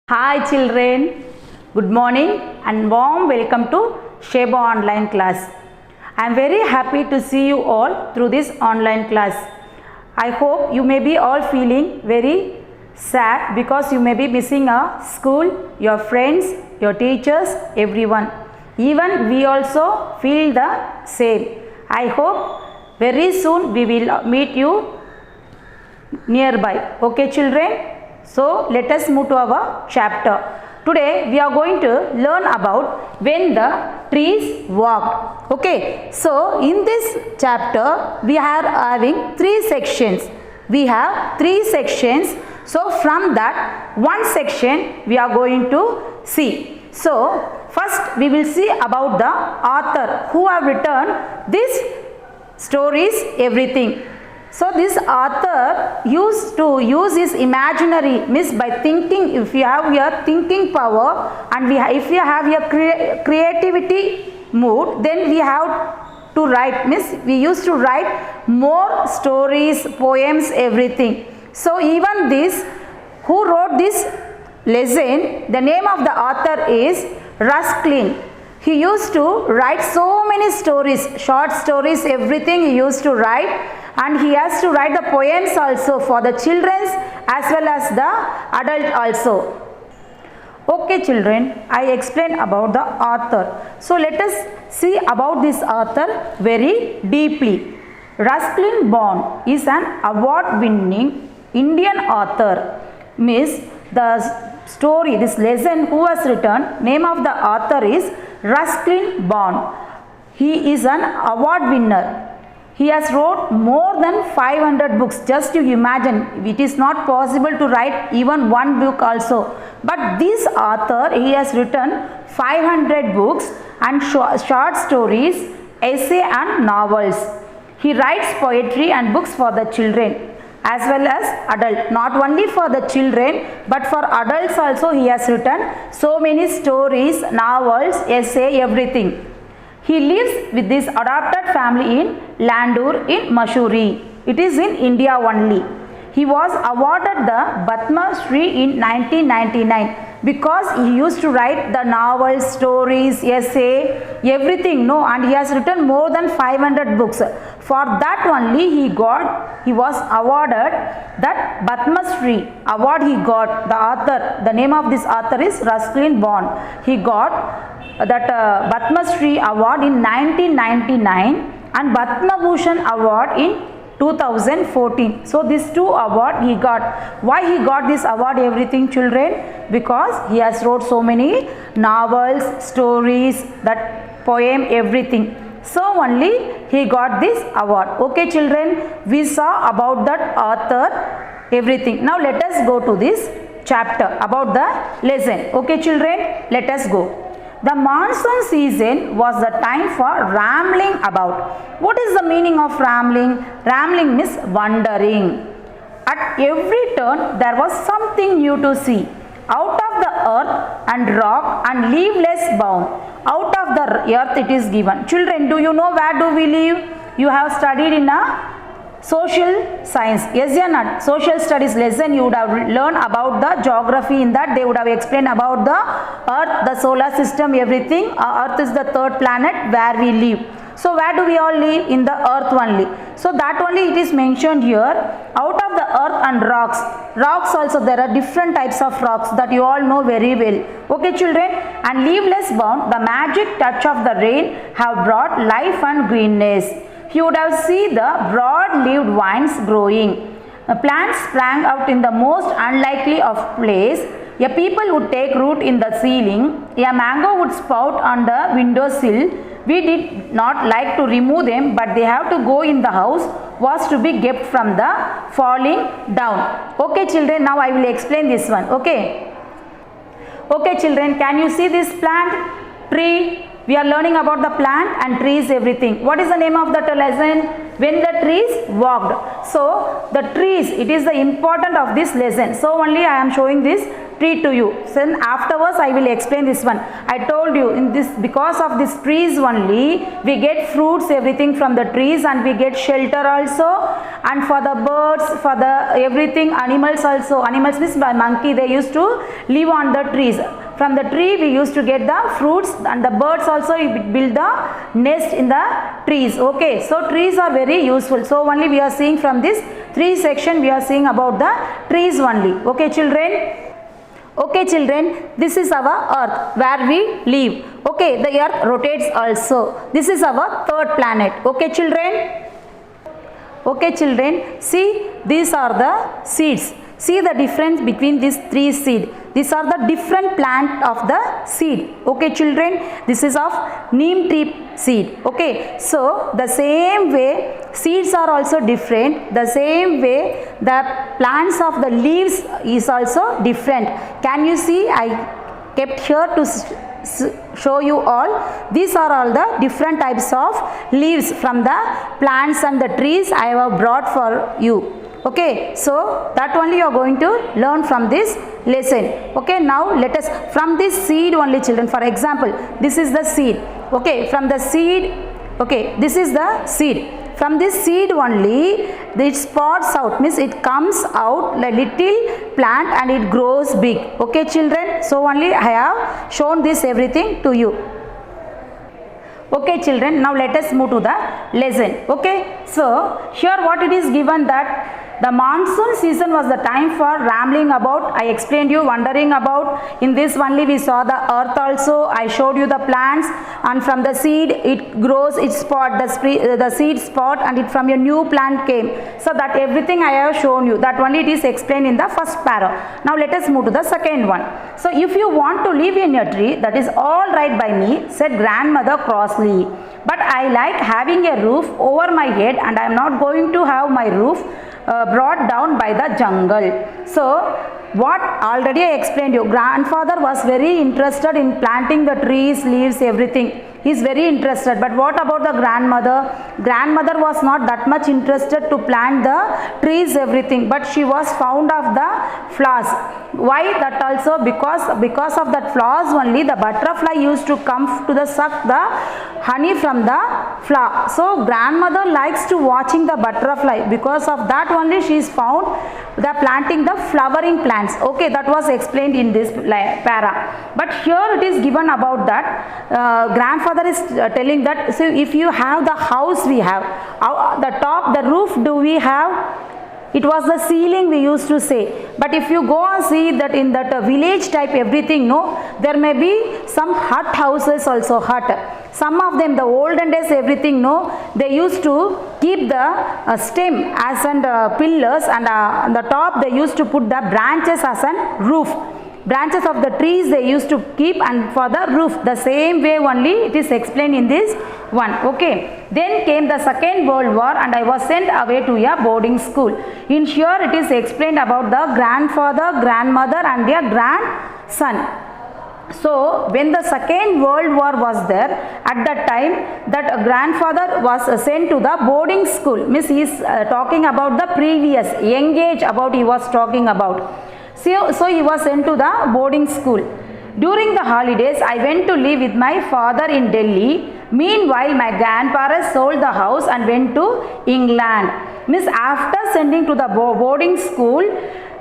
Hi children, good morning and warm welcome to Sheba online class. I am very happy to see you all through this online class. I hope you may be all feeling very sad because you may be missing a school, your friends, your teachers, everyone. Even we also feel the same. I hope very soon we will meet you nearby. Okay children? So let us move to our chapter. Today we are going to learn about when the trees walked. Okay. So in this chapter we are having three sections. We have three sections. So from that one section we are going to see. So first we will see about the author who have written these stories, everything. So this author used to use his imaginary means by thinking. If you have your thinking power and if you have your creativity mood, then we have to write, means we used to write more stories, poems, everything. So even this, who wrote this lesson, the name of the author is Ruskin. He used to write so many stories, short stories, everything he used to write. And he has to write the poems also for the children as well as the adult also. Okay children, I explained about the author. So let us see about this author very deeply. Ruskin Bond is an award-winning Indian author. Means the story, this lesson who has written, name of the author is Ruskin Bond. He is an award winner. He has wrote more than 500 books. Just you imagine, it is not possible to write even one book also. But this author, he has written 500 books and short stories, essay and novels. He writes poetry and books for the children as well as adult. Not only for the children but for adults also he has written so many stories, novels, essay, everything. He lives with this adopted family in Landur in Mussoorie. It is in India only. He was awarded the Padma Shri in 1999 because he used to write the novels, stories, essay, everything. No, and he has written more than 500 books. For that only he was awarded that Padma Shri award he got. The author, the name of this author is Ruskin Bond. He got that Padma Shri award in 1999 and Padma Bhushan award in 2014. So these two award he got. Why he got this award, everything children? Because he has wrote so many novels, stories, that poem, everything. So only he got this award. Okay children, we saw about that author, everything. Now let us go to this chapter about the lesson. Okay children, let us go. The monsoon season was the time for rambling about. What is the meaning of rambling? Rambling means wandering. At every turn there was something new to see. Out of the earth and rock and leaveless bound. Out of the earth it is given. Children, do you know where do we live? You have studied in a social science. Yes or not? Social studies lesson you would have learned about the geography. In that they would have explained about the earth, the solar system, everything. Earth is the third planet where we live. So where do we all live? In the earth only. So that only it is mentioned here. Out of the earth and rocks. Rocks also, there are different types of rocks that you all know very well. Okay children, and leaveless bound, the magic touch of the rain have brought life and greenness. You would have seen the broad-leaved vines growing. The plants sprang out in the most unlikely of place. A people would take root in the ceiling. A mango would spout on the windowsill. We did not like to remove them, but they have to go in the house, was to be kept from the falling down. Okay children, now I will explain this one. Okay. Okay children, can you see this plant? Tree. We are learning about the plant and trees, everything. What is the name of that lesson? When the trees walked. So the trees, it is the important of this lesson. So only I am showing this tree to you. Then afterwards I will explain this one. I told you in this, because of these trees only we get fruits, everything from the trees, and we get shelter also, and for the birds, for the everything, animals also. Animals means by monkey, they used to live on the trees. From the tree we used to get the fruits, and the birds also build the nest in the trees. Okay, so trees are very useful. So only we are seeing from this 3 section, we are seeing about the trees only. Okay children. Okay children, this is our earth where we live. Okay, the earth rotates also. This is our third planet. Okay children. Okay children, see, these are the seeds. See the difference between these 3 seeds. These are the different plant of the seed. Okay children, this is of neem tree seed. Okay, so the same way seeds are also different. The same way the plants of the leaves is also different. Can you see? I kept here to show you all. These are all the different types of leaves from the plants and the trees I have brought for you. Okay, so that only you are going to learn from this lesson. Okay, now let us, from this seed only children, for example, this is the seed. Okay, from the seed, okay, this is the seed. From this seed only it spots out, means it comes out a little plant and it grows big. Okay children, so only I have shown this everything to you. Okay children, now let us move to the lesson. Okay, so here what it is given, that the monsoon season was the time for rambling about. I explained you, wondering about. In this only we saw the earth also. I showed you the plants, and from the seed it grows, its spot, the seed spot, and it from a new plant came. So that everything I have shown you, that only it is explained in the first para. Now let us move to the second one. So if you want to live in a tree, that is all right by me, said grandmother crossly. But I like having a roof over my head, and I am not going to have my roof brought down by the jungle. So what already I explained you, grandfather was very interested in planting the trees, leaves, everything. He is very interested. But what about the grandmother? Grandmother was not that much interested to plant the trees, everything, but she was fond of the flowers. Why that also? Because of that flowers only the butterfly used to come to the suck the honey from the flower. So grandmother likes to watching the butterfly. Because of that only she is found the planting the flowering plants. Okay, that was explained in this para. But here it is given about that grandfather is telling that, so if you have the house we have, the top, the roof do we have? It was the ceiling we used to say. But if you go and see that in that village type everything, no, there may be some hut houses also, hut. Some of them, the olden days everything, no, they used to keep the stem as and pillars, and on the top they used to put the branches as an roof. Branches of the trees they used to keep, and for the roof, the same way only it is explained in this one. Okay, then came the Second World War, and I was sent away to a boarding school. In here it is explained about the grandfather, grandmother, and their grandson. So when the Second World War was there, at that time that grandfather was sent to the boarding school. Means he is talking about the previous young age, about he was talking about. So he was sent to the boarding school. During the holidays, I went to live with my father in Delhi. Meanwhile, my grandparents sold the house and went to England. Means after sending to the boarding school,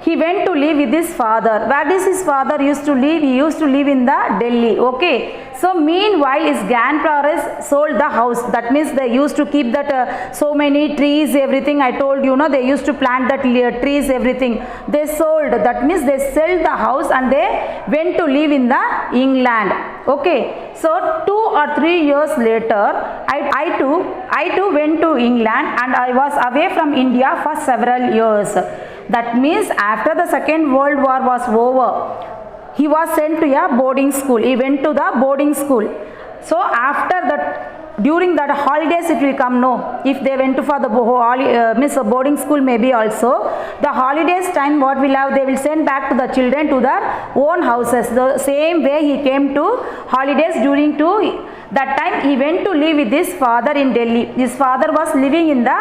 he went to live with his father. Where does his father used to live? He used to live in the Delhi. Okay. So meanwhile his grandparents sold the house. That means they used to keep that so many trees, everything I told you, no, they used to plant that trees, everything. They sold. That means they sold the house and they went to live in the England. Okay. So 2 or 3 years later, I too went to England, and I was away from India for several years. That means after the Second World War was over, he was sent to a boarding school. He went to the boarding school. So after that, during that holidays it will come, no. If they went to for the boarding school, maybe also the holidays time what will have, they will send back to the children to their own houses. The same way he came to holidays during to That time he went to live with his father in Delhi. His father was living in the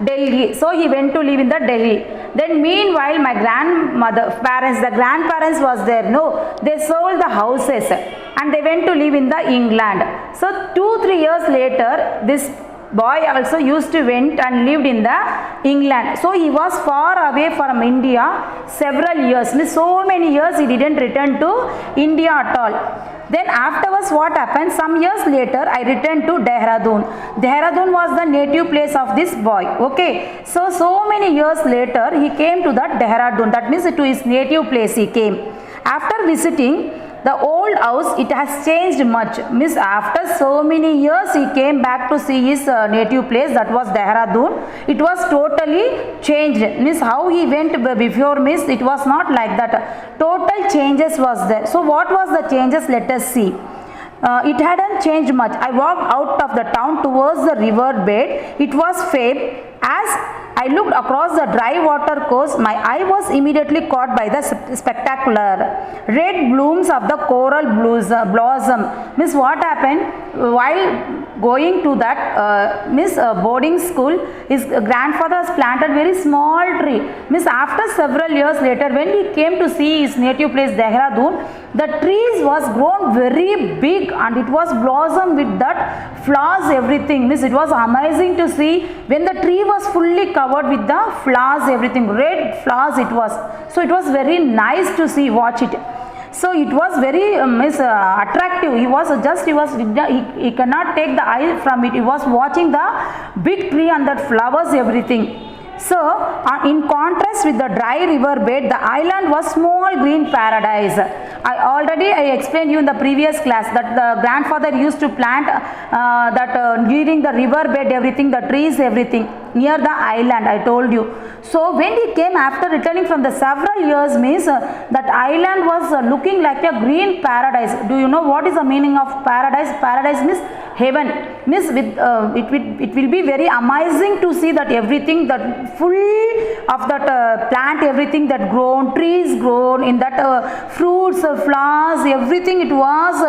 Delhi, so he went to live in the Delhi. Then meanwhile my the grandparents was there. No, they sold the houses and they went to live in the England. So 2-3 years later, this boy also used to went and lived in the England. So he was far away from India several years. Means so many years he didn't return to India at all. Then afterwards what happened? Some years later I returned to Dehradun. Dehradun was the native place of this boy. Okay. So many years later he came to that Dehradun. That means to his native place he came. After visiting the old house, it has changed much. Means after so many years he came back to see his native place, that was Dehradun. It was totally changed. Means how he went before, means it was not like that. Total changes was there. So what was the changes? Let us see. It hadn't changed much. I walked out of the town towards the river bed. It was fair. As I looked across the dry water course, my eye was immediately caught by the spectacular red blooms of the coral blossom. Miss, what happened? While going to that boarding school, his grandfather has planted very small tree. Miss, after several years later, when he came to see his native place Dehradun, the trees was grown very big and it was blossomed with that flowers, everything. Miss, it was amazing to see when the tree was fully covered with the flowers, everything, red flowers it was. So it was very nice to see, watch it. So it was very attractive. He cannot take the eye from it. He was watching the big tree and that flowers, everything. So in contrast with the dry river bed, the island was small green paradise. I explained you in the previous class that the grandfather used to plant during the river bed, everything, the trees, everything near the island, I told you. So when he came after returning from the several years, means that island was looking like a green paradise. Do you know what is the meaning of paradise? Paradise means heaven. Means it will be very amazing to see that everything, that full of that plant, everything that grown, trees grown in that fruits, flowers, everything, it was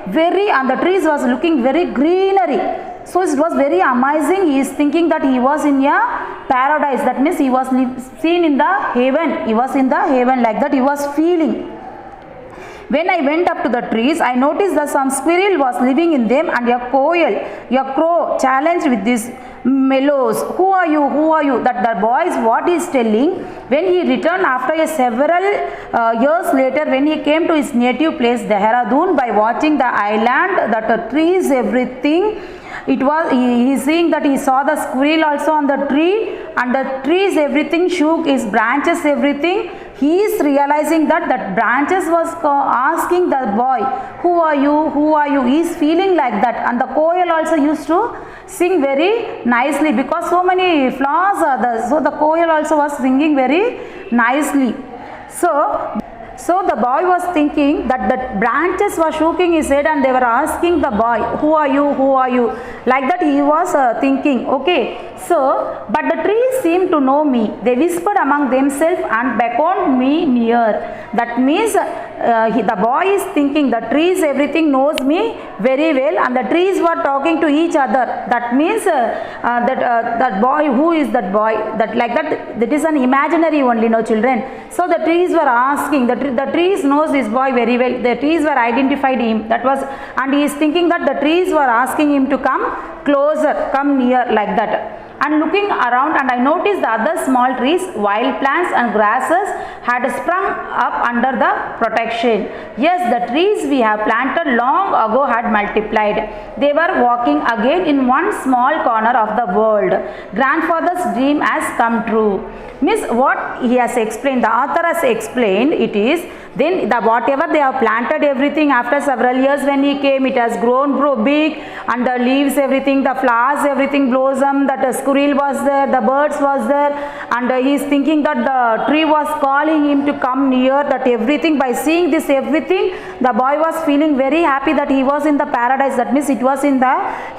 and the trees was looking very greenery. So it was very amazing. He is thinking that he was in a paradise. That means he was seen in the heaven. He was in the heaven, like that he was feeling. When I went up to the trees, I noticed that some squirrel was living in them and a crow challenged with these mellows. Who are you? Who are you? That the boy is what he is telling. When he returned after several years later, when he came to his native place Dehradun, by watching the island, that trees, everything, he is seeing that he saw the squirrel also on the tree, and the trees, everything shook, his branches, everything. He is realizing that branches was asking the boy, who are you, who are you? He is feeling like that. And the koel also used to sing very nicely because so many flowers are there. So the koel also was singing very nicely. So the boy was thinking that the branches were shaking his head and they were asking the boy, who are you, who are you? Like that he was thinking, okay. So, but the trees seemed to know me. They whispered among themselves and beckoned me near. That means the boy is thinking the trees, everything knows me very well, and the trees were talking to each other. That means that boy, who is that boy? That is an imaginary only, no children. So the trees were asking, the trees knows this boy very well. The trees were identified him. That was, and he is thinking that the trees were asking him to come closer, come near, like that. And looking around, and I noticed the other small trees, wild plants and grasses had sprung up under the protection. Yes, the trees we have planted long ago had multiplied. They were walking again in one small corner of the world. Grandfather's dream has come true. Miss, what he has explained, the author has explained, it is then whatever they have planted, everything, after several years when he came, it has grown big, and the leaves, everything everything, the flowers, everything blossom, that a squirrel was there, the birds was there, and he is thinking that the tree was calling him to come near, that everything, by seeing this everything, the boy was feeling very happy that he was in the paradise, that means it was in the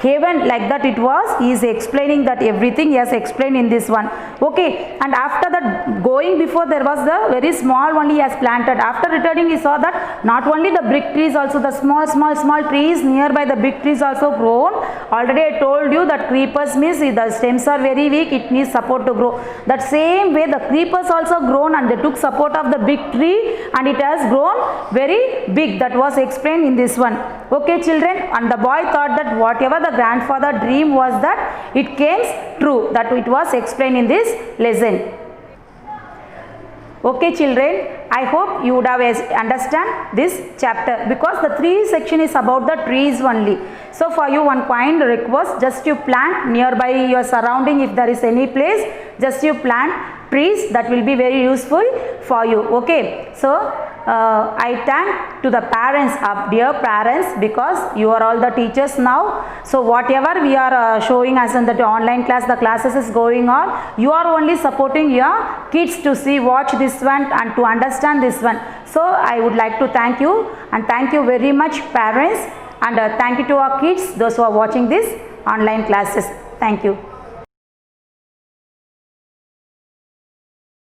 heaven, like that it was. He is explaining that everything he has explained in this one. Okay, and after that, going before, there was the very small only he has planted. After returning, he saw that not only the big trees, also the small trees nearby the big trees also grown. Already I told you that creepers means the stems are very weak, it needs support to grow. That same way the creepers also grown and they took support of the big tree and it has grown very big. That was explained in this one. Okay children, and the boy thought that whatever the grandfather dream was, that it came true, that it was explained in this lesson. Okay children, I hope you would have understand this chapter, because the 3 section is about the trees only. So for you, one kind request, just you plant nearby your surrounding, if there is any place, just you plant trees, that will be very useful for you. Okay, so I thank to the parents, dear parents, because you are all the teachers now. So whatever we are showing as in the online class, the classes is going on, you are only supporting your kids to see, watch this one and to understand this one. So I would like to thank you, and thank you very much parents, and thank you to our kids, those who are watching this online classes. Thank you.